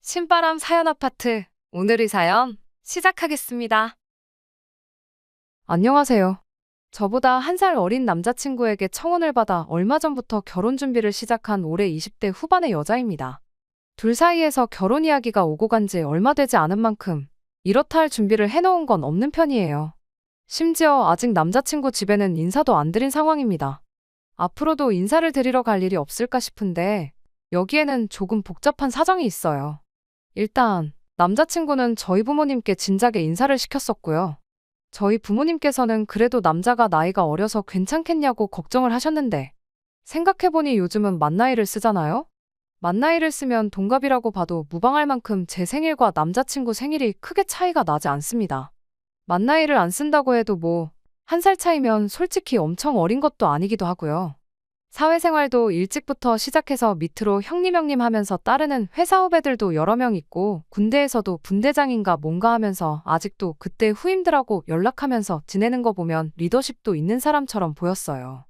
신바람 사연 아파트. 오늘의 사연 시작하겠습니다. 안녕하세요. 저보다 한 살 어린 남자친구에게 청혼을 받아 얼마 전부터 결혼 준비를 시작한 올해 20대 후반의 여자입니다. 둘 사이에서 결혼 이야기가 오고 간 지 얼마 되지 않은 만큼 이렇다 할 준비를 해놓은 건 없는 편이에요. 심지어 아직 남자친구 집에는 인사도 안 드린 상황입니다. 앞으로도 인사를 드리러 갈 일이 없을까 싶은데 여기에는 조금 복잡한 사정이 있어요. 일단 남자친구는 저희 부모님께 진작에 인사를 시켰었고요. 저희 부모님께서는 그래도 남자가 나이가 어려서 괜찮겠냐고 걱정을 하셨는데 생각해보니 요즘은 만나이를 쓰잖아요? 만나이를 쓰면 동갑이라고 봐도 무방할 만큼 제 생일과 남자친구 생일이 크게 차이가 나지 않습니다. 만나이를 안 쓴다고 해도 뭐 한 살 차이면 솔직히 엄청 어린 것도 아니기도 하고요. 사회생활도 일찍부터 시작해서 밑으로 형님 하면서 따르는 회사 후배들도 여러 명 있고 군대에서도 분대장인가 뭔가 하면서 아직도 그때 후임들하고 연락하면서 지내는 거 보면 리더십도 있는 사람처럼 보였어요.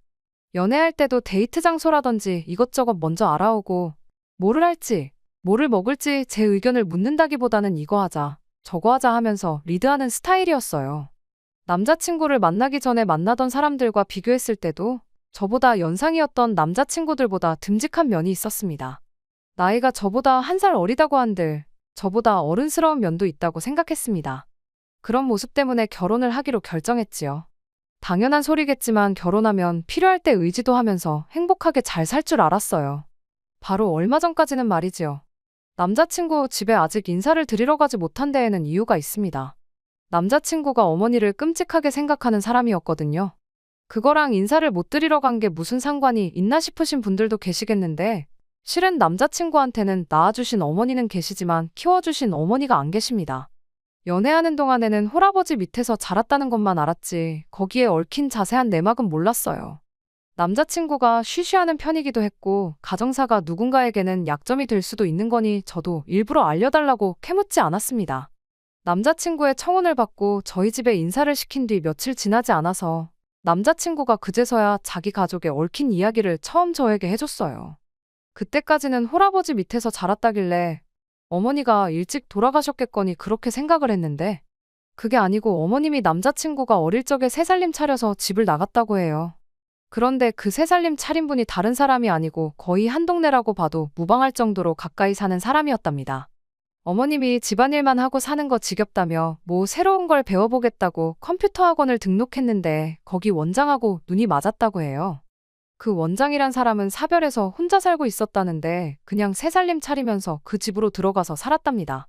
연애할 때도 데이트 장소라든지 이것저것 먼저 알아오고 뭐를 할지, 뭐를 먹을지 제 의견을 묻는다기보다는 이거 하자, 저거 하자 하면서 리드하는 스타일이었어요. 남자친구를 만나기 전에 만나던 사람들과 비교했을 때도 저보다 연상이었던 남자친구들보다 듬직한 면이 있었습니다. 나이가 저보다 한 살 어리다고 한들 저보다 어른스러운 면도 있다고 생각했습니다. 그런 모습 때문에 결혼을 하기로 결정했지요. 당연한 소리겠지만 결혼하면 필요할 때 의지도 하면서 행복하게 잘 살 줄 알았어요. 바로 얼마 전까지는 말이지요. 남자친구 집에 아직 인사를 드리러 가지 못한 데에는 이유가 있습니다. 남자친구가 어머니를 끔찍하게 생각하는 사람이었거든요. 그거랑 인사를 못 드리러 간 게 무슨 상관이 있나 싶으신 분들도 계시겠는데 실은 남자친구한테는 낳아주신 어머니는 계시지만 키워주신 어머니가 안 계십니다. 연애하는 동안에는 홀아버지 밑에서 자랐다는 것만 알았지 거기에 얽힌 자세한 내막은 몰랐어요. 남자친구가 쉬쉬하는 편이기도 했고 가정사가 누군가에게는 약점이 될 수도 있는 거니 저도 일부러 알려달라고 캐묻지 않았습니다. 남자친구의 청혼을 받고 저희 집에 인사를 시킨 뒤 며칠 지나지 않아서 남자친구가 그제서야 자기 가족에 얽힌 이야기를 처음 저에게 해줬어요. 그때까지는 홀아버지 밑에서 자랐다길래 어머니가 일찍 돌아가셨겠거니 그렇게 생각을 했는데 그게 아니고 어머님이 남자친구가 어릴 적에 새살림 차려서 집을 나갔다고 해요. 그런데 그 새살림 차린 분이 다른 사람이 아니고 거의 한 동네라고 봐도 무방할 정도로 가까이 사는 사람이었답니다. 어머님이 집안일만 하고 사는 거 지겹다며 뭐 새로운 걸 배워보겠다고 컴퓨터 학원을 등록했는데 거기 원장하고 눈이 맞았다고 해요. 그 원장이란 사람은 사별해서 혼자 살고 있었다는데 그냥 새살림 차리면서 그 집으로 들어가서 살았답니다.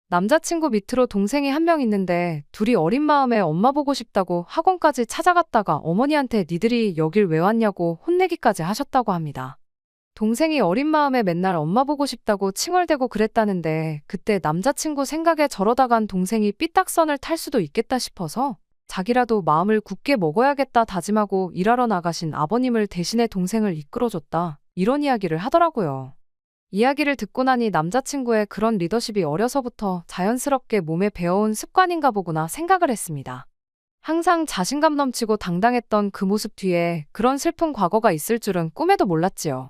남자친구 밑으로 동생이 한 명 있는데 둘이 어린 마음에 엄마 보고 싶다고 학원까지 찾아갔다가 어머니한테 니들이 여길 왜 왔냐고 혼내기까지 하셨다고 합니다. 동생이 어린 마음에 맨날 엄마 보고 싶다고 칭얼대고 그랬다는데 그때 남자친구 생각에 저러다간 동생이 삐딱선을 탈 수도 있겠다 싶어서 자기라도 마음을 굳게 먹어야겠다 다짐하고 일하러 나가신 아버님을 대신해 동생을 이끌어줬다. 이런 이야기를 하더라고요. 이야기를 듣고 나니 남자친구의 그런 리더십이 어려서부터 자연스럽게 몸에 배어온 습관인가 보구나 생각을 했습니다. 항상 자신감 넘치고 당당했던 그 모습 뒤에 그런 슬픈 과거가 있을 줄은 꿈에도 몰랐지요.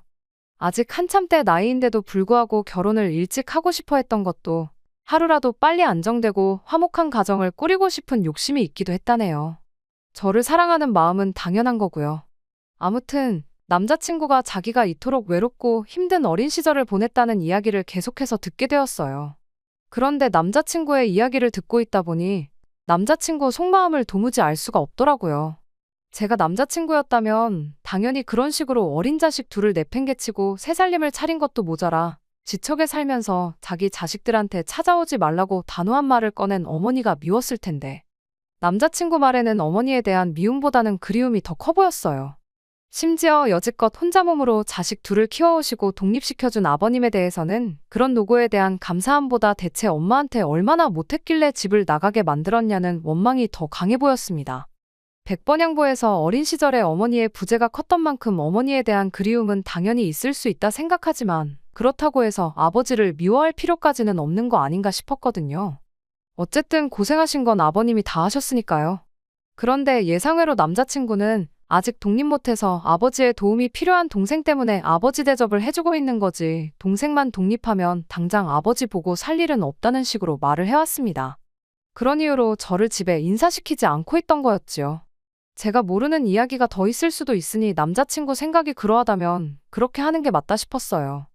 아직 한참 때 나이인데도 불구하고 결혼을 일찍 하고 싶어 했던 것도 하루라도 빨리 안정되고 화목한 가정을 꾸리고 싶은 욕심이 있기도 했다네요. 저를 사랑하는 마음은 당연한 거고요. 아무튼 남자친구가 자기가 이토록 외롭고 힘든 어린 시절을 보냈다는 이야기를 계속해서 듣게 되었어요. 그런데 남자친구의 이야기를 듣고 있다 보니 남자친구 속마음을 도무지 알 수가 없더라고요. 제가 남자친구였다면 당연히 그런 식으로 어린 자식 둘을 내팽개치고 새살림을 차린 것도 모자라 지척에 살면서 자기 자식들한테 찾아오지 말라고 단호한 말을 꺼낸 어머니가 미웠을 텐데 남자친구 말에는 어머니에 대한 미움보다는 그리움이 더 커 보였어요. 심지어 여지껏 혼자 몸으로 자식 둘을 키워오시고 독립시켜준 아버님에 대해서는 그런 노고에 대한 감사함보다 대체 엄마한테 얼마나 못했길래 집을 나가게 만들었냐는 원망이 더 강해 보였습니다. 백번양보에서 어린 시절에 어머니의 부재가 컸던 만큼 어머니에 대한 그리움은 당연히 있을 수 있다 생각하지만 그렇다고 해서 아버지를 미워할 필요까지는 없는 거 아닌가 싶었거든요. 어쨌든 고생하신 건 아버님이 다 하셨으니까요. 그런데 예상외로 남자친구는 아직 독립 못해서 아버지의 도움이 필요한 동생 때문에 아버지 대접을 해주고 있는 거지. 동생만 독립하면 당장 아버지 보고 살 일은 없다는 식으로 말을 해왔습니다. 그런 이유로 저를 집에 인사시키지 않고 있던 거였지요. 제가 모르는 이야기가 더 있을 수도 있으니 남자친구 생각이 그러하다면 그렇게 하는 게 맞다 싶었어요.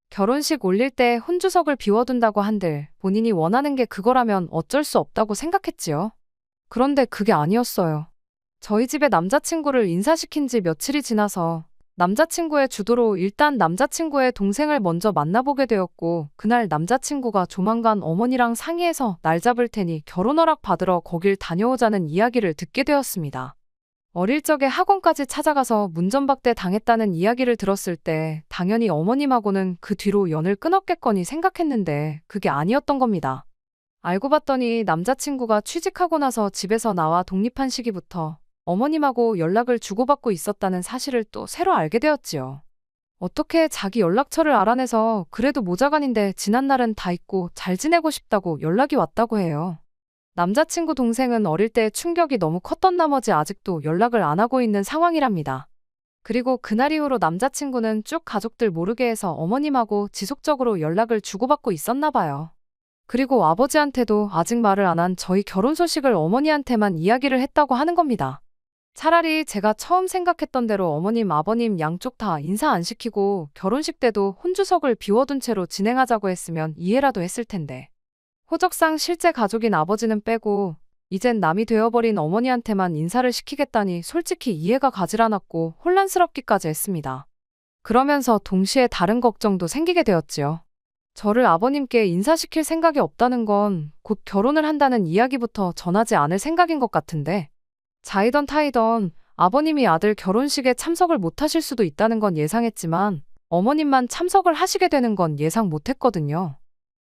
결혼식 올릴 때 혼주석을 비워둔다고 한들 본인이 원하는 게 그거라면 어쩔 수 없다고 생각했지요. 그런데 그게 아니었어요. 저희 집에 남자친구를 인사시킨 지 며칠이 지나서 남자친구의 주도로 일단 남자친구의 동생을 먼저 만나보게 되었고, 그날 남자친구가 조만간 어머니랑 상의해서 날 잡을 테니 결혼 허락 받으러 거길 다녀오자는 이야기를 듣게 되었습니다. 어릴 적에 학원까지 찾아가서 문전박대 당했다는 이야기를 들었을 때 당연히 어머님하고는 그 뒤로 연을 끊었겠거니 생각했는데 그게 아니었던 겁니다. 알고 봤더니 남자친구가 취직하고 나서 집에서 나와 독립한 시기부터 어머님하고 연락을 주고받고 있었다는 사실을 또 새로 알게 되었지요. 어떻게 자기 연락처를 알아내서 그래도 모자간인데 지난 날은 다 잊고 잘 지내고 싶다고 연락이 왔다고 해요. 남자친구 동생은 어릴 때 충격이 너무 컸던 나머지 아직도 연락을 안 하고 있는 상황이랍니다. 그리고 그날 이후로 남자친구는 쭉 가족들 모르게 해서 어머님하고 지속적으로 연락을 주고받고 있었나 봐요. 그리고 아버지한테도 아직 말을 안 한 저희 결혼 소식을 어머니한테만 이야기를 했다고 하는 겁니다. 차라리 제가 처음 생각했던 대로 어머님, 아버님 양쪽 다 인사 안 시키고 결혼식 때도 혼주석을 비워둔 채로 진행하자고 했으면 이해라도 했을 텐데. 호적상 실제 가족인 아버지는 빼고 이젠 남이 되어버린 어머니한테만 인사를 시키겠다니 솔직히 이해가 가질 않았고 혼란스럽기까지 했습니다. 그러면서 동시에 다른 걱정도 생기게 되었지요. 저를 아버님께 인사시킬 생각이 없다는 건 곧 결혼을 한다는 이야기부터 전하지 않을 생각인 것 같은데, 자이던 타이던 아버님이 아들 결혼식에 참석을 못하실 수도 있다는 건 예상했지만 어머님만 참석을 하시게 되는 건 예상 못했거든요.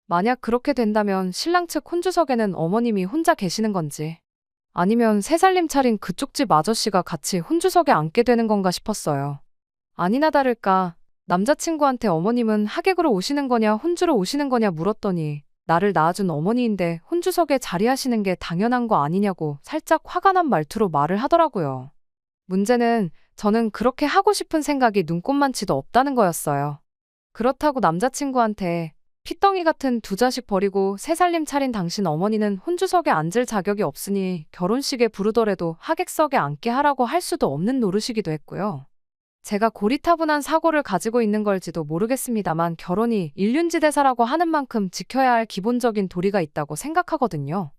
만약 그렇게 된다면 신랑 측 혼주석에는 어머님이 혼자 계시는 건지 아니면 새살림 차린 그쪽 집 아저씨가 같이 혼주석에 앉게 되는 건가 싶었어요. 아니나 다를까 남자친구한테 어머님은 하객으로 오시는 거냐 혼주로 오시는 거냐 물었더니 나를 낳아준 어머니인데 혼주석에 자리하시는 게 당연한 거 아니냐고 살짝 화가 난 말투로 말을 하더라고요. 문제는 저는 그렇게 하고 싶은 생각이 눈꼽만치도 없다는 거였어요. 그렇다고 남자친구한테 피덩이 같은 두 자식 버리고 새살림 차린 당신 어머니는 혼주석에 앉을 자격이 없으니 결혼식에 부르더라도 하객석에 앉게 하라고 할 수도 없는 노릇이기도 했고요. 제가 고리타분한 사고를 가지고 있는 걸지도 모르겠습니다만 결혼이 일륜지대사라고 하는 만큼 지켜야 할 기본적인 도리가 있다고 생각하거든요.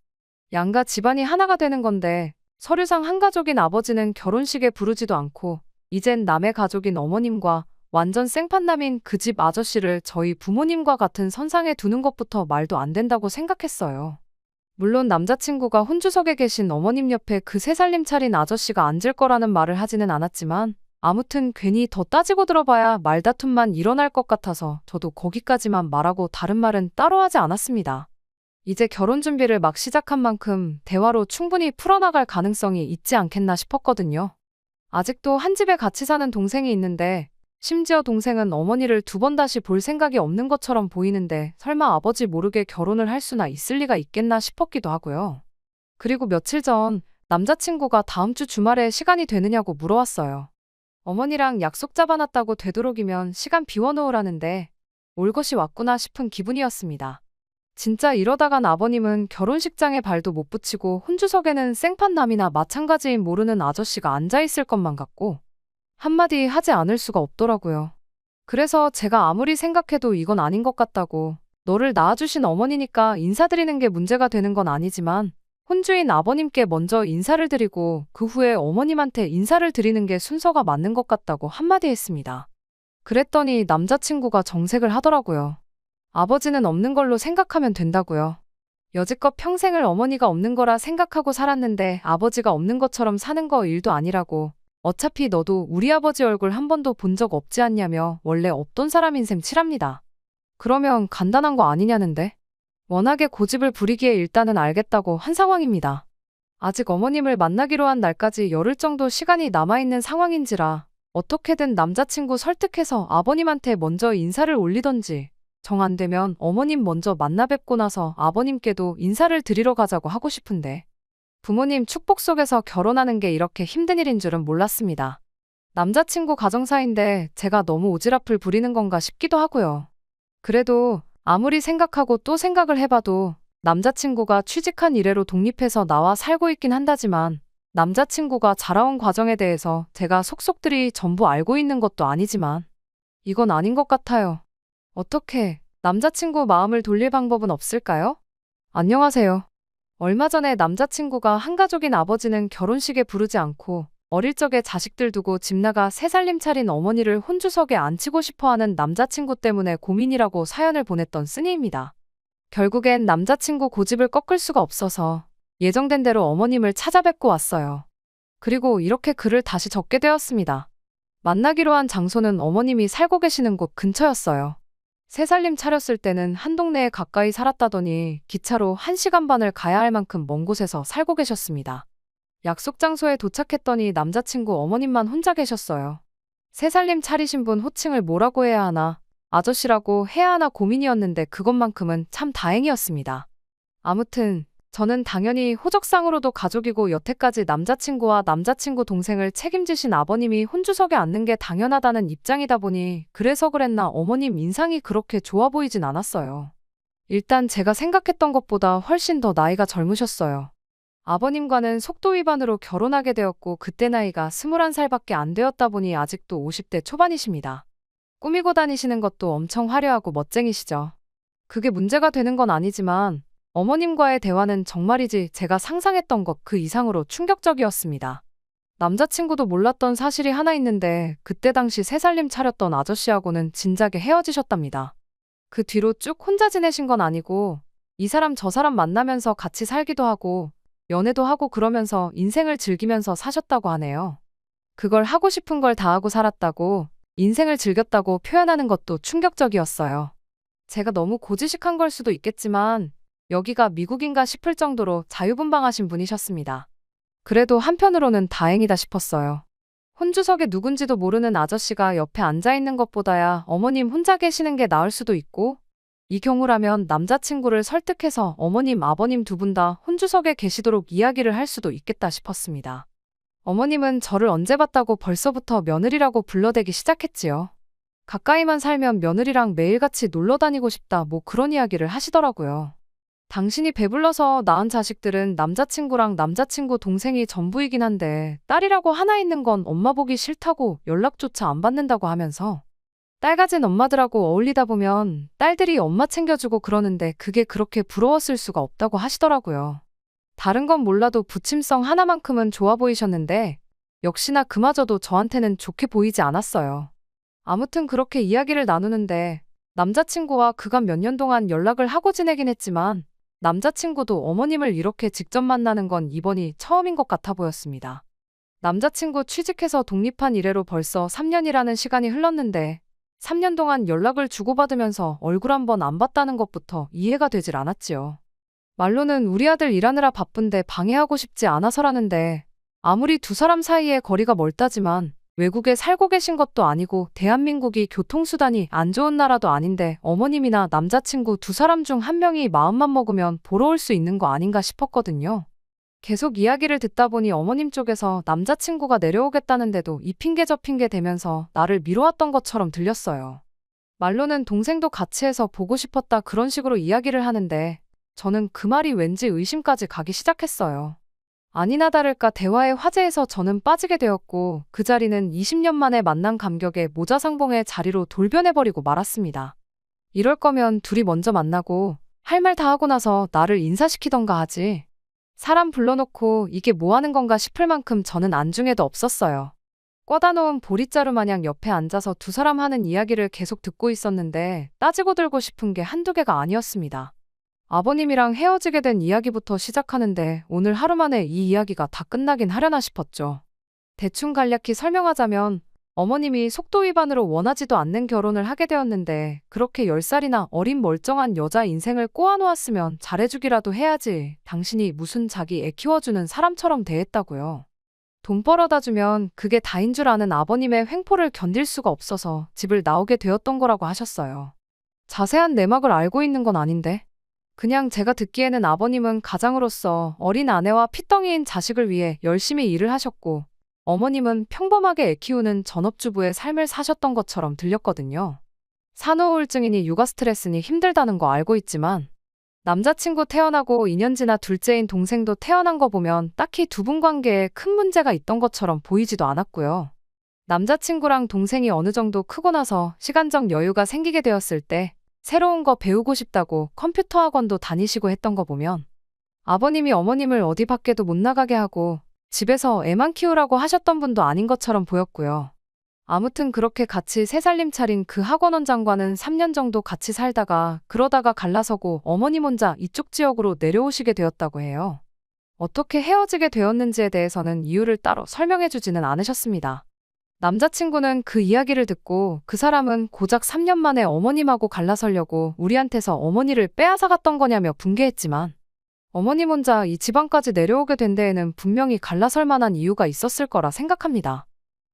양가 집안이 하나가 되는 건데 서류상 한 가족인 아버지는 결혼식에 부르지도 않고 이젠 남의 가족인 어머님과 완전 생판남인 그 집 아저씨를 저희 부모님과 같은 선상에 두는 것부터 말도 안 된다고 생각했어요. 물론 남자친구가 혼주석에 계신 어머님 옆에 그 새살림 차린 아저씨가 앉을 거라는 말을 하지는 않았지만 아무튼 괜히 더 따지고 들어봐야 말다툼만 일어날 것 같아서 저도 거기까지만 말하고 다른 말은 따로 하지 않았습니다. 이제 결혼 준비를 막 시작한 만큼 대화로 충분히 풀어나갈 가능성이 있지 않겠나 싶었거든요. 아직도 한 집에 같이 사는 동생이 있는데 심지어 동생은 어머니를 두 번 다시 볼 생각이 없는 것처럼 보이는데 설마 아버지 모르게 결혼을 할 수나 있을 리가 있겠나 싶었기도 하고요. 그리고 며칠 전 남자친구가 다음 주 주말에 시간이 되느냐고 물어왔어요. 어머니랑 약속 잡아놨다고 되도록이면 시간 비워놓으라는데 올 것이 왔구나 싶은 기분이었습니다. 진짜 이러다간 아버님은 결혼식장에 발도 못 붙이고 혼주석에는 생판남이나 마찬가지인 모르는 아저씨가 앉아있을 것만 같고 한마디 하지 않을 수가 없더라고요. 그래서 제가 아무리 생각해도 이건 아닌 것 같다고, 너를 낳아주신 어머니니까 인사드리는 게 문제가 되는 건 아니지만 혼주인 아버님께 먼저 인사를 드리고 그 후에 어머님한테 인사를 드리는 게 순서가 맞는 것 같다고 한마디 했습니다. 그랬더니 남자친구가 정색을 하더라고요. 아버지는 없는 걸로 생각하면 된다고요. 여지껏 평생을 어머니가 없는 거라 생각하고 살았는데 아버지가 없는 것처럼 사는 거 일도 아니라고. 어차피 너도 우리 아버지 얼굴 한 번도 본 적 없지 않냐며 원래 없던 사람인 셈 칠합니다. 그러면 간단한 거 아니냐는데? 워낙에 고집을 부리기에 일단은 알겠다고 한 상황입니다. 아직 어머님을 만나기로 한 날까지 열흘 정도 시간이 남아있는 상황인지라 어떻게든 남자친구 설득해서 아버님한테 먼저 인사를 올리던지 정 안 되면 어머님 먼저 만나 뵙고 나서 아버님께도 인사를 드리러 가자고 하고 싶은데 부모님 축복 속에서 결혼하는 게 이렇게 힘든 일인 줄은 몰랐습니다. 남자친구 가정사인데 제가 너무 오지랖을 부리는 건가 싶기도 하고요. 그래도 아무리 생각하고 또 생각을 해봐도 남자친구가 취직한 이래로 독립해서 나와 살고 있긴 한다지만 남자친구가 자라온 과정에 대해서 제가 속속들이 전부 알고 있는 것도 아니지만 이건 아닌 것 같아요. 어떻게 남자친구 마음을 돌릴 방법은 없을까요? 안녕하세요. 얼마 전에 남자친구가 한가족인 아버지는 결혼식에 부르지 않고 어릴 적에 자식들 두고 집 나가 새 살림 차린 어머니를 혼주석에 앉히고 싶어하는 남자친구 때문에 고민이라고 사연을 보냈던 쓰니입니다. 결국엔 남자친구 고집을 꺾을 수가 없어서 예정된 대로 어머님을 찾아뵙고 왔어요. 그리고 이렇게 글을 다시 적게 되었습니다. 만나기로 한 장소는 어머님이 살고 계시는 곳 근처였어요. 새 살림 차렸을 때는 한 동네에 가까이 살았다더니 기차로 1시간 반을 가야 할 만큼 먼 곳에서 살고 계셨습니다. 약속 장소에 도착했더니 남자친구 어머님만 혼자 계셨어요. 새 살림 차리신 분 호칭을 뭐라고 해야 하나, 아저씨라고 해야 하나 고민이었는데 그것만큼은 참 다행이었습니다. 아무튼 저는 당연히 호적상으로도 가족이고 여태까지 남자친구와 남자친구 동생을 책임지신 아버님이 혼주석에 앉는 게 당연하다는 입장이다 보니 그래서 그랬나 어머님 인상이 그렇게 좋아 보이진 않았어요. 일단 제가 생각했던 것보다 훨씬 더 나이가 젊으셨어요. 아버님과는 속도 위반으로 결혼하게 되었고 그때 나이가 21살밖에 안 되었다 보니 아직도 50대 초반이십니다. 꾸미고 다니시는 것도 엄청 화려하고 멋쟁이시죠. 그게 문제가 되는 건 아니지만 어머님과의 대화는 정말이지 제가 상상했던 것 그 이상으로 충격적이었습니다. 남자친구도 몰랐던 사실이 하나 있는데 그때 당시 새 살림 차렸던 아저씨하고는 진작에 헤어지셨답니다. 그 뒤로 쭉 혼자 지내신 건 아니고 이 사람 저 사람 만나면서 같이 살기도 하고 연애도 하고 그러면서 인생을 즐기면서 사셨다고 하네요. 그걸 하고 싶은 걸 다 하고 살았다고 인생을 즐겼다고 표현하는 것도 충격적이었어요. 제가 너무 고지식한 걸 수도 있겠지만 여기가 미국인가 싶을 정도로 자유분방하신 분이셨습니다. 그래도 한편으로는 다행이다 싶었어요. 혼주석에 누군지도 모르는 아저씨가 옆에 앉아있는 것보다야 어머님 혼자 계시는 게 나을 수도 있고 이 경우라면 남자친구를 설득해서 어머님, 아버님 두 분 다 혼주석에 계시도록 이야기를 할 수도 있겠다 싶었습니다. 어머님은 저를 언제 봤다고 벌써부터 며느리라고 불러대기 시작했지요. 가까이만 살면 며느리랑 매일같이 놀러 다니고 싶다 뭐 그런 이야기를 하시더라고요. 당신이 배불러서 낳은 자식들은 남자친구랑 남자친구 동생이 전부이긴 한데 딸이라고 하나 있는 건 엄마 보기 싫다고 연락조차 안 받는다고 하면서 딸 가진 엄마들하고 어울리다 보면 딸들이 엄마 챙겨주고 그러는데 그게 그렇게 부러웠을 수가 없다고 하시더라고요. 다른 건 몰라도 부침성 하나만큼은 좋아 보이셨는데 역시나 그마저도 저한테는 좋게 보이지 않았어요. 아무튼 그렇게 이야기를 나누는데 남자친구와 그간 몇 년 동안 연락을 하고 지내긴 했지만 남자친구도 어머님을 이렇게 직접 만나는 건 이번이 처음인 것 같아 보였습니다. 남자친구 취직해서 독립한 이래로 벌써 3년이라는 시간이 흘렀는데 3년 동안 연락을 주고받으면서 얼굴 한번 안 봤다는 것부터 이해가 되질 않았지요. 말로는 우리 아들 일하느라 바쁜데 방해하고 싶지 않아서라는데 아무리 두 사람 사이에 거리가 멀다지만 외국에 살고 계신 것도 아니고 대한민국이 교통수단이 안 좋은 나라도 아닌데 어머님이나 남자친구 두 사람 중 한 명이 마음만 먹으면 보러 올 수 있는 거 아닌가 싶었거든요. 계속 이야기를 듣다 보니 어머님 쪽에서 남자친구가 내려오겠다는데도 이 핑계 저 핑계 대면서 나를 미뤄왔던 것처럼 들렸어요. 말로는 동생도 같이 해서 보고 싶었다 그런 식으로 이야기를 하는데 저는 그 말이 왠지 의심까지 가기 시작했어요. 아니나 다를까 대화의 화제에서 저는 빠지게 되었고 그 자리는 20년 만에 만난 감격에 모자상봉의 자리로 돌변해버리고 말았습니다. 이럴 거면 둘이 먼저 만나고 할 말 다 하고 나서 나를 인사시키던가 하지. 사람 불러놓고 이게 뭐 하는 건가 싶을 만큼 저는 안중에도 없었어요. 꿔다 놓은 보릿자루 마냥 옆에 앉아서 두 사람 하는 이야기를 계속 듣고 있었는데 따지고 들고 싶은 게 한두 개가 아니었습니다. 아버님이랑 헤어지게 된 이야기부터 시작하는데 오늘 하루 만에 이 이야기가 다 끝나긴 하려나 싶었죠. 대충 간략히 설명하자면 어머님이 속도 위반으로 원하지도 않는 결혼을 하게 되었는데 그렇게 10살이나 어린 멀쩡한 여자 인생을 꼬아놓았으면 잘해주기라도 해야지 당신이 무슨 자기 애 키워주는 사람처럼 대했다고요. 돈 벌어다 주면 그게 다인 줄 아는 아버님의 횡포를 견딜 수가 없어서 집을 나오게 되었던 거라고 하셨어요. 자세한 내막을 알고 있는 건 아닌데 그냥 제가 듣기에는 아버님은 가장으로서 어린 아내와 핏덩이인 자식을 위해 열심히 일을 하셨고, 어머님은 평범하게 애 키우는 전업주부의 삶을 사셨던 것처럼 들렸거든요. 산후우울증이니 육아 스트레스니 힘들다는 거 알고 있지만, 남자친구 태어나고 2년 지나 둘째인 동생도 태어난 거 보면 딱히 두 분 관계에 큰 문제가 있던 것처럼 보이지도 않았고요. 남자친구랑 동생이 어느 정도 크고 나서 시간적 여유가 생기게 되었을 때 새로운 거 배우고 싶다고 컴퓨터 학원도 다니시고 했던 거 보면 아버님이 어머님을 어디 밖에도 못 나가게 하고 집에서 애만 키우라고 하셨던 분도 아닌 것처럼 보였고요. 아무튼 그렇게 같이 새 살림 차린 그 학원원장과는 3년 정도 같이 살다가 그러다가 갈라서고 어머님 혼자 이쪽 지역으로 내려오시게 되었다고 해요. 어떻게 헤어지게 되었는지에 대해서는 이유를 따로 설명해 주지는 않으셨습니다. 남자친구는 그 이야기를 듣고 그 사람은 고작 3년 만에 어머님하고 갈라서려고 우리한테서 어머니를 빼앗아갔던 거냐며 분개했지만 어머님 혼자 이 지방까지 내려오게 된 데에는 분명히 갈라설 만한 이유가 있었을 거라 생각합니다.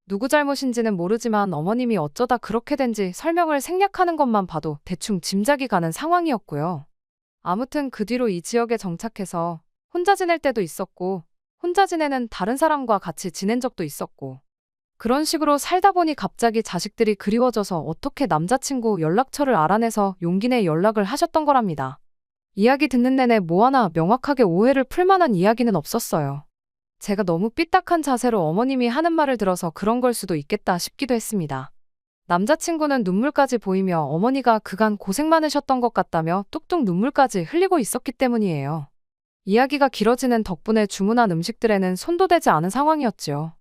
누구 잘못인지는 모르지만 어머님이 어쩌다 그렇게 된지 설명을 생략하는 것만 봐도 대충 짐작이 가는 상황이었고요. 아무튼 그 뒤로 이 지역에 정착해서 혼자 지낼 때도 있었고 혼자 지내는 다른 사람과 같이 지낸 적도 있었고 그런 식으로 살다 보니 갑자기 자식들이 그리워져서 어떻게 남자친구 연락처를 알아내서 용기 내 연락을 하셨던 거랍니다. 이야기 듣는 내내 뭐 하나 명확하게 오해를 풀 만한 이야기는 없었어요. 제가 너무 삐딱한 자세로 어머님이 하는 말을 들어서 그런 걸 수도 있겠다 싶기도 했습니다. 남자친구는 눈물까지 보이며 어머니가 그간 고생 많으셨던 것 같다며 뚝뚝 눈물까지 흘리고 있었기 때문이에요. 이야기가 길어지는 덕분에 주문한 음식들에는 손도 대지 않은 상황이었지요.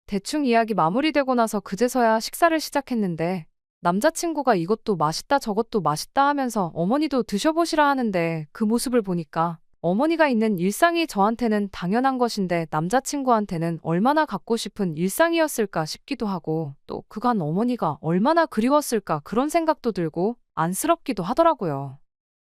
대충 이야기 마무리되고 나서 그제서야 식사를 시작했는데 남자친구가 이것도 맛있다 저것도 맛있다 하면서 어머니도 드셔보시라 하는데 그 모습을 보니까 어머니가 있는 일상이 저한테는 당연한 것인데 남자친구한테는 얼마나 갖고 싶은 일상이었을까 싶기도 하고 또 그간 어머니가 얼마나 그리웠을까 그런 생각도 들고 안쓰럽기도 하더라고요.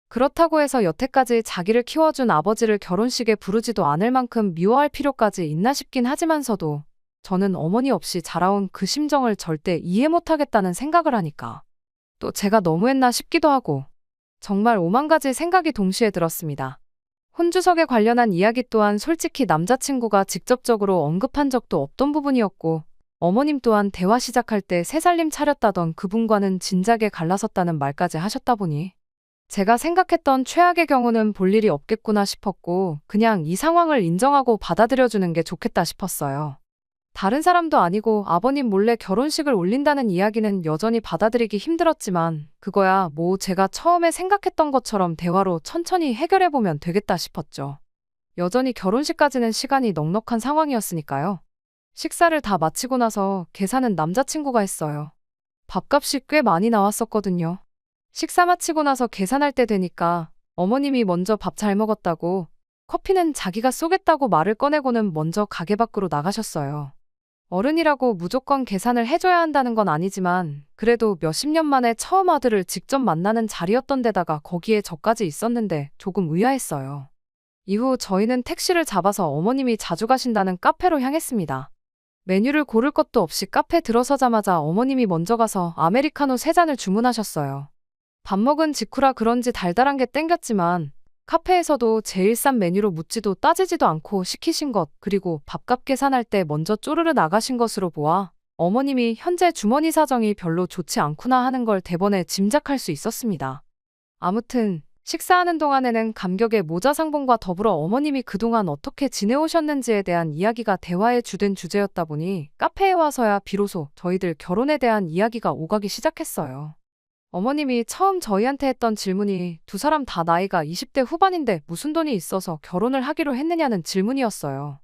그렇다고 해서 여태까지 자기를 키워준 아버지를 결혼식에 부르지도 않을 만큼 미워할 필요까지 있나 싶긴 하지만서도 저는 어머니 없이 자라온 그 심정을 절대 이해 못하겠다는 생각을 하니까 또 제가 너무했나 싶기도 하고 정말 오만 가지 생각이 동시에 들었습니다. 혼주석에 관련한 이야기 또한 솔직히 남자친구가 직접적으로 언급한 적도 없던 부분이었고 어머님 또한 대화 시작할 때 새살림 차렸다던 그분과는 진작에 갈라섰다는 말까지 하셨다 보니 제가 생각했던 최악의 경우는 볼 일이 없겠구나 싶었고 그냥 이 상황을 인정하고 받아들여주는 게 좋겠다 싶었어요. 다른 사람도 아니고 아버님 몰래 결혼식을 올린다는 이야기는 여전히 받아들이기 힘들었지만 그거야 뭐 제가 처음에 생각했던 것처럼 대화로 천천히 해결해보면 되겠다 싶었죠. 여전히 결혼식까지는 시간이 넉넉한 상황이었으니까요. 식사를 다 마치고 나서 계산은 남자친구가 했어요. 밥값이 꽤 많이 나왔었거든요. 식사 마치고 나서 계산할 때 되니까 어머님이 먼저 밥 잘 먹었다고 커피는 자기가 쏘겠다고 말을 꺼내고는 먼저 가게 밖으로 나가셨어요. 어른이라고 무조건 계산을 해줘야 한다는 건 아니지만 그래도 몇십 년 만에 처음 아들을 직접 만나는 자리였던 데다가 거기에 저까지 있었는데 조금 의아했어요. 이후 저희는 택시를 잡아서 어머님이 자주 가신다는 카페로 향했습니다. 메뉴를 고를 것도 없이 카페 들어서자마자 어머님이 먼저 가서 아메리카노 3잔을 주문하셨어요. 밥 먹은 직후라 그런지 달달한 게 땡겼지만 카페에서도 제일 싼 메뉴로 묻지도 따지지도 않고 시키신 것 그리고 밥값 계산할 때 먼저 쪼르르 나가신 것으로 보아 어머님이 현재 주머니 사정이 별로 좋지 않구나 하는 걸 대번에 짐작할 수 있었습니다. 아무튼 식사하는 동안에는 감격의 모자 상봉과 더불어 어머님이 그동안 어떻게 지내오셨는지에 대한 이야기가 대화의 주된 주제였다 보니 카페에 와서야 비로소 저희들 결혼에 대한 이야기가 오가기 시작했어요. 어머님이 처음 저희한테 했던 질문이 두 사람 다 나이가 20대 후반인데 무슨 돈이 있어서 결혼을 하기로 했느냐는 질문이었어요.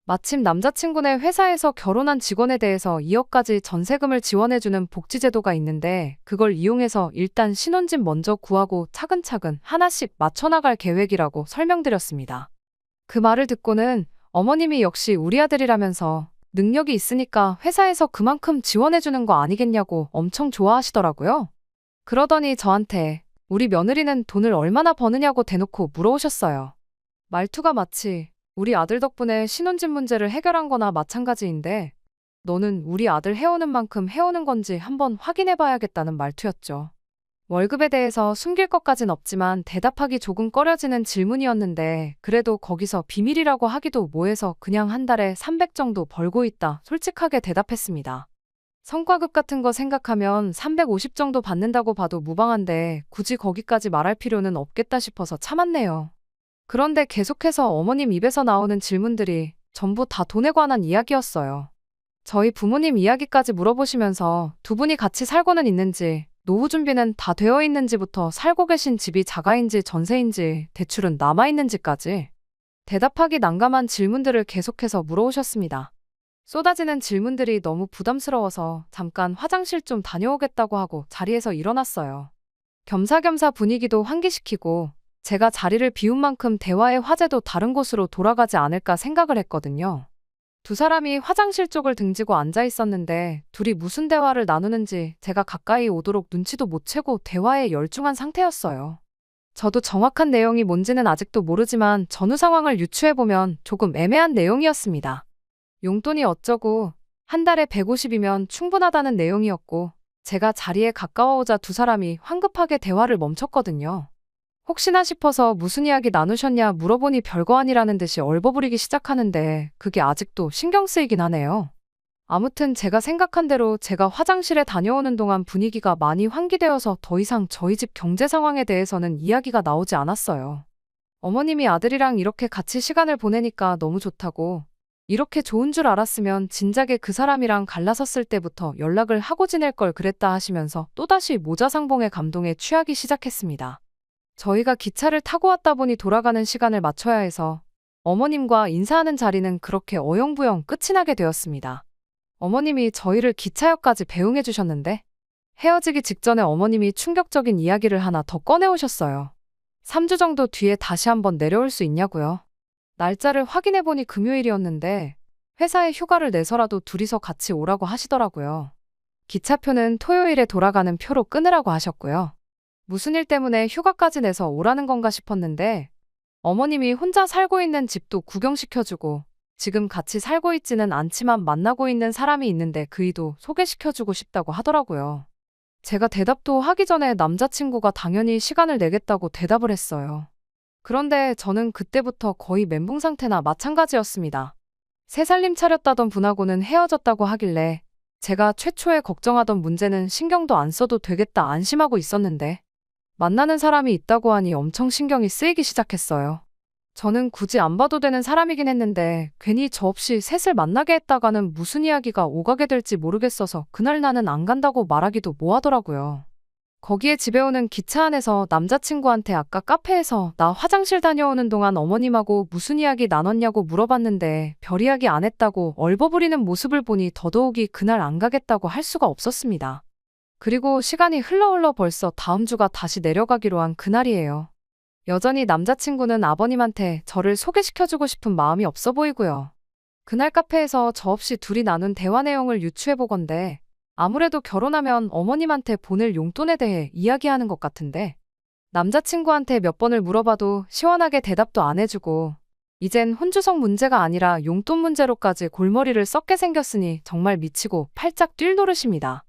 마침 남자친구네 회사에서 결혼한 직원에 대해서 2억까지 전세금을 지원해주는 복지제도가 있는데 그걸 이용해서 일단 신혼집 먼저 구하고 차근차근 하나씩 맞춰나갈 계획이라고 설명드렸습니다. 그 말을 듣고는 어머님이 역시 우리 아들이라면서 능력이 있으니까 회사에서 그만큼 지원해주는 거 아니겠냐고 엄청 좋아하시더라고요. 그러더니 저한테 우리 며느리는 돈을 얼마나 버느냐고 대놓고 물어오셨어요. 말투가 마치 우리 아들 덕분에 신혼집 문제를 해결한 거나 마찬가지인데 너는 우리 아들 해오는 만큼 해오는 건지 한번 확인해 봐야겠다는 말투였죠. 월급에 대해서 숨길 것까진 없지만 대답하기 조금 꺼려지는 질문이었는데 그래도 거기서 비밀이라고 하기도 뭐해서 그냥 한 달에 300 정도 벌고 있다 솔직하게 대답했습니다. 성과급 같은 거 생각하면 350 정도 받는다고 봐도 무방한데 굳이 거기까지 말할 필요는 없겠다 싶어서 참았네요. 그런데 계속해서 어머님 입에서 나오는 질문들이 전부 다 돈에 관한 이야기였어요. 저희 부모님 이야기까지 물어보시면서 두 분이 같이 살고는 있는지, 노후 준비는 다 되어 있는지부터 살고 계신 집이 자가인지 전세인지, 대출은 남아있는지까지 대답하기 난감한 질문들을 계속해서 물어오셨습니다. 쏟아지는 질문들이 너무 부담스러워서 잠깐 화장실 좀 다녀오겠다고 하고 자리에서 일어났어요. 겸사겸사 분위기도 환기시키고 제가 자리를 비운 만큼 대화의 화제도 다른 곳으로 돌아가지 않을까 생각을 했거든요. 두 사람이 화장실 쪽을 등지고 앉아 있었는데 둘이 무슨 대화를 나누는지 제가 가까이 오도록 눈치도 못 채고 대화에 열중한 상태였어요. 저도 정확한 내용이 뭔지는 아직도 모르지만 전후 상황을 유추해보면 조금 애매한 내용이었습니다. 용돈이 어쩌고 한 달에 150이면 충분하다는 내용이었고 제가 자리에 가까워오자 두 사람이 황급하게 대화를 멈췄거든요. 혹시나 싶어서 무슨 이야기 나누셨냐 물어보니 별거 아니라는 듯이 얼버무리기 시작하는데 그게 아직도 신경 쓰이긴 하네요. 아무튼 제가 생각한 대로 제가 화장실에 다녀오는 동안 분위기가 많이 환기되어서 더 이상 저희 집 경제 상황에 대해서는 이야기가 나오지 않았어요. 어머님이 아들이랑 이렇게 같이 시간을 보내니까 너무 좋다고, 이렇게 좋은 줄 알았으면 진작에 그 사람이랑 갈라섰을 때부터 연락을 하고 지낼 걸 그랬다 하시면서 또다시 모자상봉의 감동에 취하기 시작했습니다. 저희가 기차를 타고 왔다 보니 돌아가는 시간을 맞춰야 해서 어머님과 인사하는 자리는 그렇게 어영부영 끝이 나게 되었습니다. 어머님이 저희를 기차역까지 배웅해 주셨는데 헤어지기 직전에 어머님이 충격적인 이야기를 하나 더 꺼내오셨어요. 3주 정도 뒤에 다시 한번 내려올 수 있냐고요. 날짜를 확인해보니 금요일이었는데 회사에 휴가를 내서라도 둘이서 같이 오라고 하시더라고요. 기차표는 토요일에 돌아가는 표로 끊으라고 하셨고요. 무슨 일 때문에 휴가까지 내서 오라는 건가 싶었는데 어머님이 혼자 살고 있는 집도 구경시켜주고 지금 같이 살고 있지는 않지만 만나고 있는 사람이 있는데 그이도 소개시켜주고 싶다고 하더라고요. 제가 대답도 하기 전에 남자친구가 당연히 시간을 내겠다고 대답을 했어요. 그런데 저는 그때부터 거의 멘붕 상태나 마찬가지였습니다. 새 살림 차렸다던 분하고는 헤어졌다고 하길래 제가 최초에 걱정하던 문제는 신경도 안 써도 되겠다 안심하고 있었는데 만나는 사람이 있다고 하니 엄청 신경이 쓰이기 시작했어요. 저는 굳이 안 봐도 되는 사람이긴 했는데 괜히 저 없이 셋을 만나게 했다가는 무슨 이야기가 오가게 될지 모르겠어서 그날 나는 안 간다고 말하기도 뭐하더라고요. 거기에 집에 오는 기차 안에서 남자친구한테 아까 카페에서 나 화장실 다녀오는 동안 어머님하고 무슨 이야기 나눴냐고 물어봤는데 별 이야기 안 했다고 얼버무리는 모습을 보니 더더욱이 그날 안 가겠다고 할 수가 없었습니다. 그리고 시간이 흘러 벌써 다음 주가 다시 내려가기로 한 그날이에요. 여전히 남자친구는 아버님한테 저를 소개시켜주고 싶은 마음이 없어 보이고요. 그날 카페에서 저 없이 둘이 나눈 대화 내용을 유추해보건대 아무래도 결혼하면 어머님한테 보낼 용돈에 대해 이야기하는 것 같은데 남자친구한테 몇 번을 물어봐도 시원하게 대답도 안 해주고 이젠 혼주성 문제가 아니라 용돈 문제로까지 골머리를 썩게 생겼으니 정말 미치고 팔짝 뛸 노릇입니다.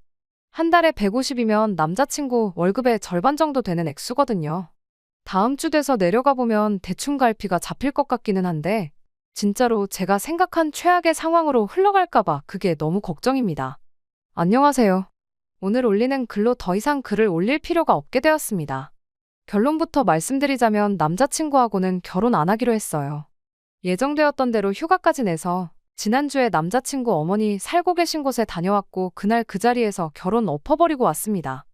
한 달에 150이면 남자친구 월급의 절반 정도 되는 액수거든요. 다음 주 돼서 내려가 보면 대충 갈피가 잡힐 것 같기는 한데 진짜로 제가 생각한 최악의 상황으로 흘러갈까봐 그게 너무 걱정입니다. 안녕하세요. 오늘 올리는 글로 더 이상 글을 올릴 필요가 없게 되었습니다. 결론부터 말씀드리자면 남자친구하고는 결혼 안 하기로 했어요. 예정되었던 대로 휴가까지 내서 지난주에 남자친구 어머니 살고 계신 곳에 다녀왔고 그날 그 자리에서 결혼 엎어버리고 왔습니다.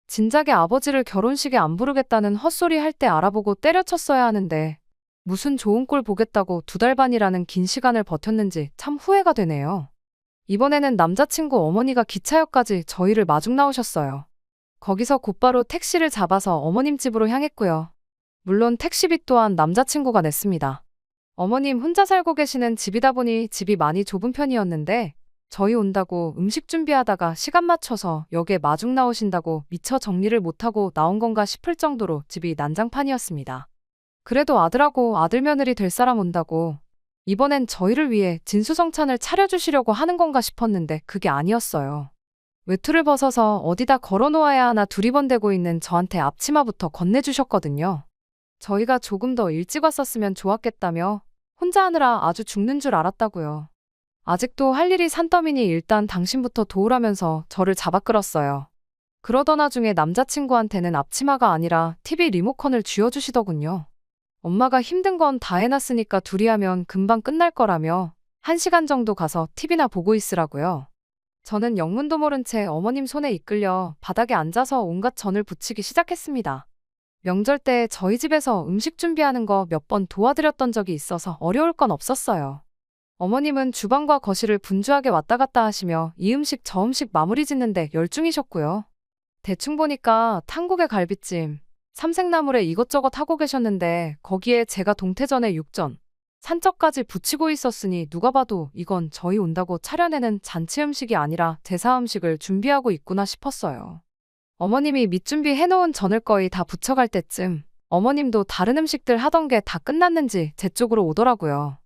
진작에 아버지를 결혼식에 안 부르겠다는 헛소리 할 때 알아보고 때려쳤어야 하는데 무슨 좋은 꼴 보겠다고 2달 반이라는 긴 시간을 버텼는지 참 후회가 되네요. 이번에는 남자친구 어머니가 기차역까지 저희를 마중 나오셨어요. 거기서 곧바로 택시를 잡아서 어머님 집으로 향했고요. 물론 택시비 또한 남자친구가 냈습니다. 어머님 혼자 살고 계시는 집이다 보니 집이 많이 좁은 편이었는데 저희 온다고 음식 준비하다가 시간 맞춰서 역에 마중 나오신다고 미처 정리를 못하고 나온 건가 싶을 정도로 집이 난장판이었습니다. 그래도 아들하고 아들 며느리 될 사람 온다고 이번엔 저희를 위해 진수성찬을 차려주시려고 하는 건가 싶었는데 그게 아니었어요. 외투를 벗어서 어디다 걸어놓아야 하나 두리번대고 있는 저한테 앞치마부터 건네주셨거든요. 저희가 조금 더 일찍 왔었으면 좋았겠다며 혼자 하느라 아주 죽는 줄 알았다고요. 아직도 할 일이 산더미니 일단 당신부터 도우라면서 저를 잡아 끌었어요. 그러던 와중에 남자친구한테는 앞치마가 아니라 TV 리모컨을 쥐어주시더군요. 엄마가 힘든 건 다 해놨으니까 둘이 하면 금방 끝날 거라며 1시간 정도 가서 TV나 보고 있으라고요. 저는 영문도 모른 채 어머님 손에 이끌려 바닥에 앉아서 온갖 전을 부치기 시작했습니다. 명절 때 저희 집에서 음식 준비하는 거 몇 번 도와드렸던 적이 있어서 어려울 건 없었어요. 어머님은 주방과 거실을 분주하게 왔다 갔다 하시며 이 음식 저 음식 마무리 짓는데 열중이셨고요. 대충 보니까 탕국에 갈비찜, 삼색나물에 이것저것 하고 계셨는데 거기에 제가 동태전에 육전, 산적까지 붙이고 있었으니 누가 봐도 이건 저희 온다고 차려내는 잔치 음식이 아니라 제사 음식을 준비하고 있구나 싶었어요. 어머님이 밑준비 해놓은 전을 거의 다 부쳐갈 때쯤 어머님도 다른 음식들 하던 게 다 끝났는지 제 쪽으로 오더라고요.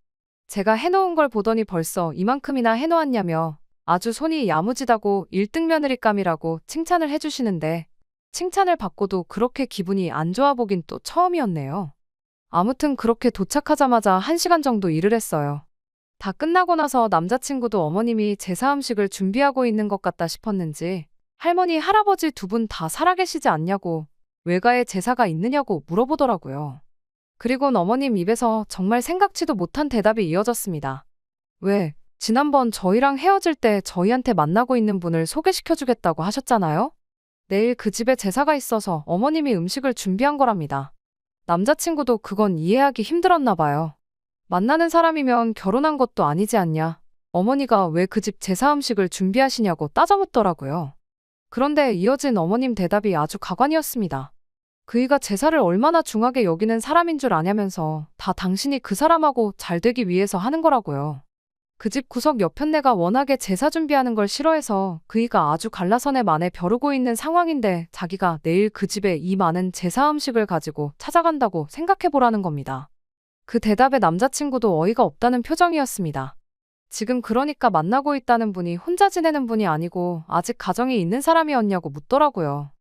제가 해놓은 걸 보더니 벌써 이만큼이나 해놓았냐며 아주 손이 야무지다고 1등 며느리감이라고 칭찬을 해주시는데 칭찬을 받고도 그렇게 기분이 안 좋아 보긴 또 처음이었네요. 아무튼 그렇게 도착하자마자 1시간 정도 일을 했어요. 다 끝나고 나서 남자친구도 어머님이 제사 음식을 준비하고 있는 것 같다 싶었는지 할머니, 할아버지 두 분 다 살아계시지 않냐고 외가에 제사가 있느냐고 물어보더라고요. 그리곤 어머님 입에서 정말 생각지도 못한 대답이 이어졌습니다. 왜, 지난번 저희랑 헤어질 때 저희한테 만나고 있는 분을 소개시켜주겠다고 하셨잖아요? 내일 그 집에 제사가 있어서 어머님이 음식을 준비한 거랍니다. 남자친구도 그건 이해하기 힘들었나 봐요. 만나는 사람이면 결혼한 것도 아니지 않냐. 어머니가 왜 그 집 제사 음식을 준비하시냐고 따져묻더라고요. 그런데 이어진 어머님 대답이 아주 가관이었습니다. 그이가 제사를 얼마나 중하게 여기는 사람인 줄 아냐면서 다 당신이 그 사람하고 잘 되기 위해서 하는 거라고요. 그 집 구석 여편네가 워낙에 제사 준비하는 걸 싫어해서 그이가 아주 갈라선에 만에 벼르고 있는 상황인데 자기가 내일 그 집에 이 많은 제사 음식을 가지고 찾아간다고 생각해보라는 겁니다. 그 대답에 남자친구도 어이가 없다는 표정이었습니다. 지금 그러니까 만나고 있다는 분이 혼자 지내는 분이 아니고 아직 가정이 있는 사람이었냐고 묻더라고요.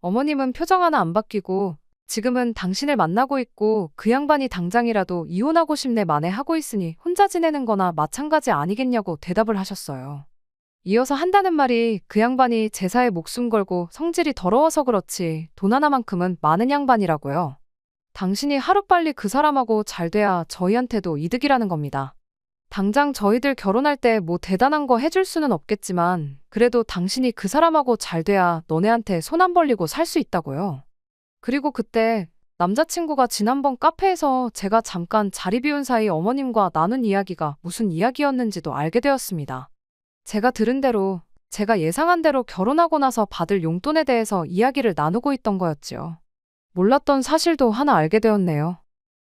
어머님은 표정 하나 안 바뀌고 지금은 당신을 만나고 있고 그 양반이 당장이라도 이혼하고 싶네 만에 하고 있으니 혼자 지내는 거나 마찬가지 아니겠냐고 대답을 하셨어요. 이어서 한다는 말이 그 양반이 제사에 목숨 걸고 성질이 더러워서 그렇지 돈 하나만큼은 많은 양반이라고요. 당신이 하루빨리 그 사람하고 잘 돼야 저희한테도 이득이라는 겁니다. 당장 저희들 결혼할 때 뭐 대단한 거 해줄 수는 없겠지만 그래도 당신이 그 사람하고 잘 돼야 너네한테 손 안 벌리고 살 수 있다고요. 그리고 그때 남자친구가 지난번 카페에서 제가 잠깐 자리 비운 사이 어머님과 나눈 이야기가 무슨 이야기였는지도 알게 되었습니다. 제가 들은 대로 제가 예상한 대로 결혼하고 나서 받을 용돈에 대해서 이야기를 나누고 있던 거였지요. 몰랐던 사실도 하나 알게 되었네요.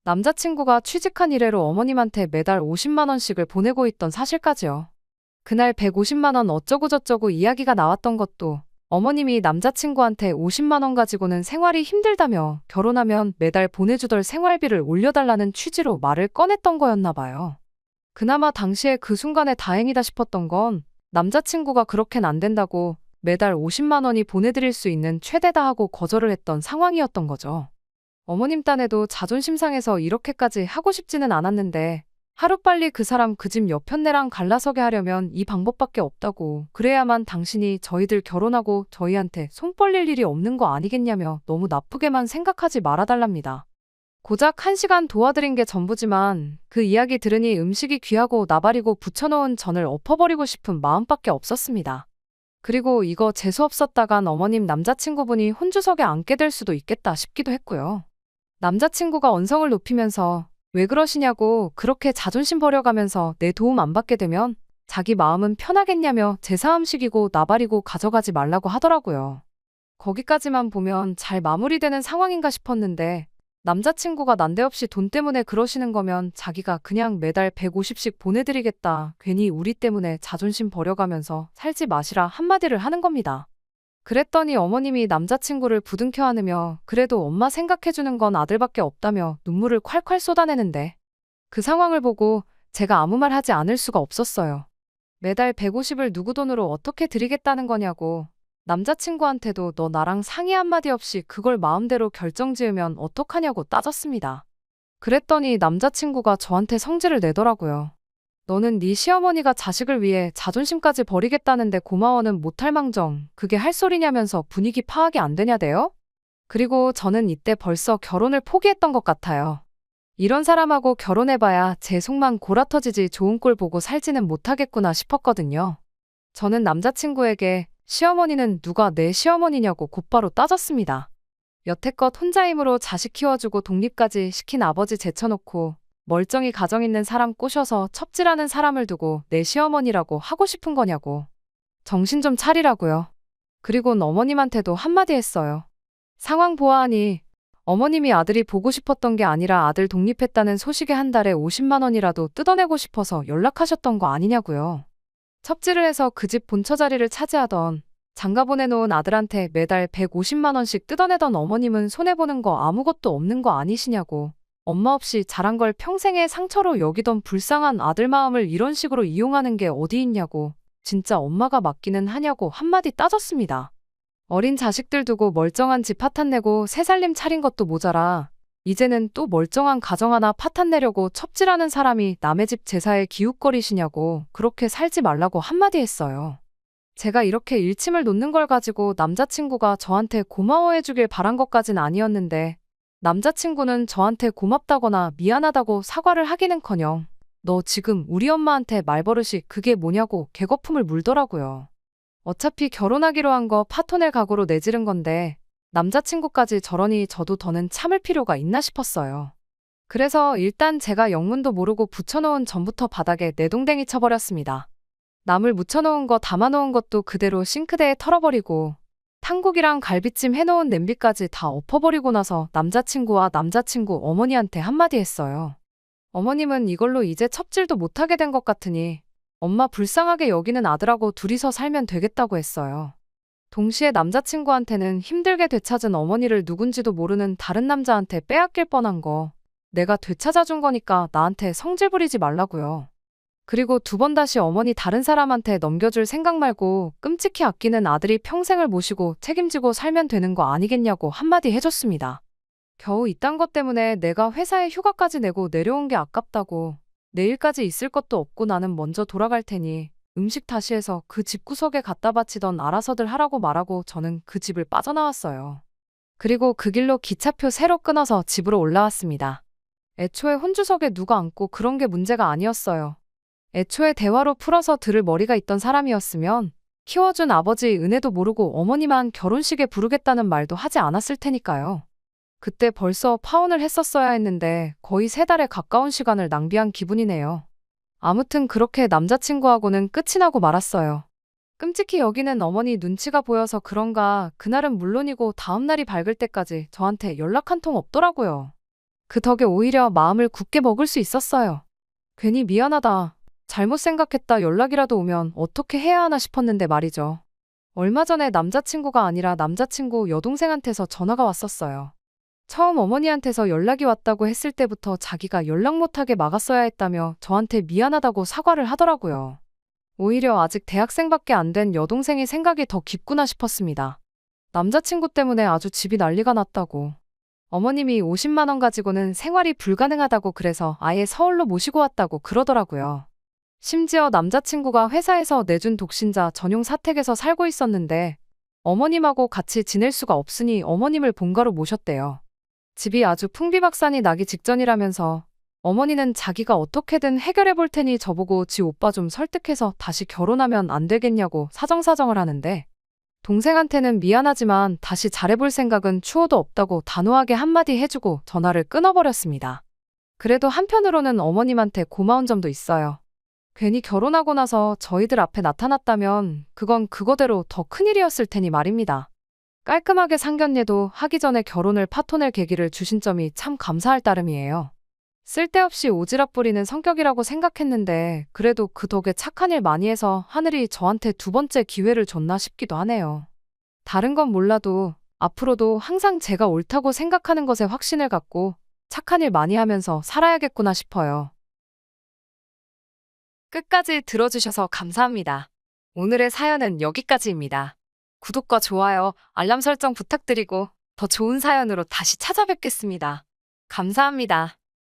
남자친구가 취직한 이래로 어머님한테 매달 50만 원씩을 보내고 있던 사실까지요. 그날 150만 원 어쩌고저쩌고 이야기가 나왔던 것도 어머님이 남자친구한테 50만 원 가지고는 생활이 힘들다며 결혼하면 매달 보내주던 생활비를 올려달라는 취지로 말을 꺼냈던 거였나 봐요. 그나마 당시에 그 순간에 다행이다 싶었던 건 남자친구가 그렇게는 안 된다고 매달 50만 원이 보내드릴 수 있는 최대다 하고 거절을 했던 상황이었던 거죠. 어머님 딴에도 자존심 상해서 이렇게까지 하고 싶지는 않았는데 하루빨리 그 사람 그 집 여편네랑 갈라서게 하려면 이 방법밖에 없다고 그래야만 당신이 저희들 결혼하고 저희한테 손 벌릴 일이 없는 거 아니겠냐며 너무 나쁘게만 생각하지 말아달랍니다. 고작 1시간 도와드린 게 전부지만 그 이야기 들으니 음식이 귀하고 나발이고 부쳐놓은 전을 엎어버리고 싶은 마음밖에 없었습니다. 그리고 이거 재수없었다간 어머님 남자친구분이 혼주석에 앉게 될 수도 있겠다 싶기도 했고요. 남자친구가 언성을 높이면서 왜 그러시냐고 그렇게 자존심 버려가면서 내 도움 안 받게 되면 자기 마음은 편하겠냐며 제사 음식이고 나발이고 가져가지 말라고 하더라고요. 거기까지만 보면 잘 마무리되는 상황인가 싶었는데 남자친구가 난데없이 돈 때문에 그러시는 거면 자기가 그냥 매달 150씩 보내드리겠다. 괜히 우리 때문에 자존심 버려가면서 살지 마시라 한마디를 하는 겁니다. 그랬더니 어머님이 남자친구를 부둥켜 안으며 그래도 엄마 생각해주는 건 아들밖에 없다며 눈물을 콸콸 쏟아내는데 그 상황을 보고 제가 아무 말 하지 않을 수가 없었어요. 매달 150을 누구 돈으로 어떻게 드리겠다는 거냐고. 남자친구한테도 너 나랑 상의 한마디 없이 그걸 마음대로 결정지으면 어떡하냐고 따졌습니다. 그랬더니 남자친구가 저한테 성질을 내더라고요. 너는 네 시어머니가 자식을 위해 자존심까지 버리겠다는데 고마워는 못할 망정 그게 할 소리냐면서 분위기 파악이 안 되냐대요? 그리고 저는 이때 벌써 결혼을 포기했던 것 같아요. 이런 사람하고 결혼해봐야 제 속만 골아터지지 좋은 꼴 보고 살지는 못하겠구나 싶었거든요. 저는 남자친구에게 시어머니는 누가 내 시어머니냐고 곧바로 따졌습니다. 여태껏 혼자 힘으로 자식 키워주고 독립까지 시킨 아버지 제쳐놓고 멀쩡히 가정 있는 사람 꼬셔서 첩질하는 사람을 두고 내 시어머니라고 하고 싶은 거냐고. 정신 좀 차리라고요. 그리곤 어머님한테도 한마디 했어요. 상황 보아하니 어머님이 아들이 보고 싶었던 게 아니라 아들 독립했다는 소식에 한 달에 50만 원이라도 뜯어내고 싶어서 연락하셨던 거 아니냐고요. 첩질을 해서 그 집 본처 자리를 차지하던 장가 보내놓은 아들한테 매달 150만 원씩 뜯어내던 어머님은 손해보는 거 아무것도 없는 거 아니시냐고. 엄마 없이 자란 걸 평생의 상처로 여기던 불쌍한 아들 마음을 이런 식으로 이용하는 게 어디 있냐고. 진짜 엄마가 맞기는 하냐고 한마디 따졌습니다. 어린 자식들 두고 멀쩡한 집 파탄 내고 새 살림 차린 것도 모자라 이제는 또 멀쩡한 가정 하나 파탄 내려고 첩질하는 사람이 남의 집 제사에 기웃거리시냐고 그렇게 살지 말라고 한마디 했어요. 제가 이렇게 일침을 놓는 걸 가지고 남자친구가 저한테 고마워해 주길 바란 것까진 아니었는데 남자친구는 저한테 고맙다거나 미안하다고 사과를 하기는커녕 너 지금 우리 엄마한테 말버릇이 그게 뭐냐고 개거품을 물더라고요. 어차피 결혼하기로 한 거 파토낼 각오로 내지른 건데 남자친구까지 저러니 저도 더는 참을 필요가 있나 싶었어요. 그래서 일단 제가 영문도 모르고 붙여놓은 전부터 바닥에 내동댕이 쳐버렸습니다. 나물 묻혀놓은 거 담아놓은 것도 그대로 싱크대에 털어버리고 탕국이랑 갈비찜 해놓은 냄비까지 다 엎어버리고 나서 남자친구와 남자친구 어머니한테 한마디 했어요. 어머님은 이걸로 이제 첩질도 못하게 된 것 같으니 엄마 불쌍하게 여기는 아들하고 둘이서 살면 되겠다고 했어요. 동시에 남자친구한테는 힘들게 되찾은 어머니를 누군지도 모르는 다른 남자한테 빼앗길 뻔한 거 내가 되찾아준 거니까 나한테 성질 부리지 말라고요. 그리고 두 번 다시 어머니 다른 사람한테 넘겨줄 생각 말고 끔찍히 아끼는 아들이 평생을 모시고 책임지고 살면 되는 거 아니겠냐고 한마디 해줬습니다. 겨우 이딴 것 때문에 내가 회사에 휴가까지 내고 내려온 게 아깝다고 내일까지 있을 것도 없고 나는 먼저 돌아갈 테니 음식 다시 해서 그 집구석에 갖다 바치던 알아서들 하라고 말하고 저는 그 집을 빠져나왔어요. 그리고 그 길로 기차표 새로 끊어서 집으로 올라왔습니다. 애초에 혼주석에 누가 앉고 그런 게 문제가 아니었어요. 애초에 대화로 풀어서 들을 머리가 있던 사람이었으면 키워준 아버지 은혜도 모르고 어머니만 결혼식에 부르겠다는 말도 하지 않았을 테니까요. 그때 벌써 파혼을 했었어야 했는데 거의 3달에 가까운 시간을 낭비한 기분이네요. 아무튼 그렇게 남자친구하고는 끝이 나고 말았어요. 끔찍히 여기는 어머니 눈치가 보여서 그런가 그날은 물론이고 다음날이 밝을 때까지 저한테 연락 한 통 없더라고요. 그 덕에 오히려 마음을 굳게 먹을 수 있었어요. 괜히 미안하다. 잘못 생각했다 연락이라도 오면 어떻게 해야 하나 싶었는데 말이죠. 얼마 전에 남자친구가 아니라 남자친구 여동생한테서 전화가 왔었어요. 처음 어머니한테서 연락이 왔다고 했을 때부터 자기가 연락 못하게 막았어야 했다며 저한테 미안하다고 사과를 하더라고요. 오히려 아직 대학생밖에 안 된 여동생이 생각이 더 깊구나 싶었습니다. 남자친구 때문에 아주 집이 난리가 났다고. 어머님이 50만 원 가지고는 생활이 불가능하다고 그래서 아예 서울로 모시고 왔다고 그러더라고요. 심지어 남자친구가 회사에서 내준 독신자 전용 사택에서 살고 있었는데 어머님하고 같이 지낼 수가 없으니 어머님을 본가로 모셨대요. 집이 아주 풍비박산이 나기 직전이라면서 어머니는 자기가 어떻게든 해결해 볼 테니 저보고 지 오빠 좀 설득해서 다시 결혼하면 안 되겠냐고 사정사정을 하는데 동생한테는 미안하지만 다시 잘해볼 생각은 추호도 없다고 단호하게 한마디 해주고 전화를 끊어버렸습니다. 그래도 한편으로는 어머님한테 고마운 점도 있어요. 괜히 결혼하고 나서 저희들 앞에 나타났다면 그건 그거대로 더 큰일이었을 테니 말입니다. 깔끔하게 상견례도 하기 전에 결혼을 파토낼 계기를 주신 점이 참 감사할 따름이에요. 쓸데없이 오지랖 부리는 성격이라고 생각했는데 그래도 그 덕에 착한 일 많이 해서 하늘이 저한테 2번째 기회를 줬나 싶기도 하네요. 다른 건 몰라도 앞으로도 항상 제가 옳다고 생각하는 것에 확신을 갖고 착한 일 많이 하면서 살아야겠구나 싶어요. 끝까지 들어주셔서 감사합니다. 오늘의 사연은 여기까지입니다. 구독과 좋아요, 알람 설정 부탁드리고 더 좋은 사연으로 다시 찾아뵙겠습니다. 감사합니다.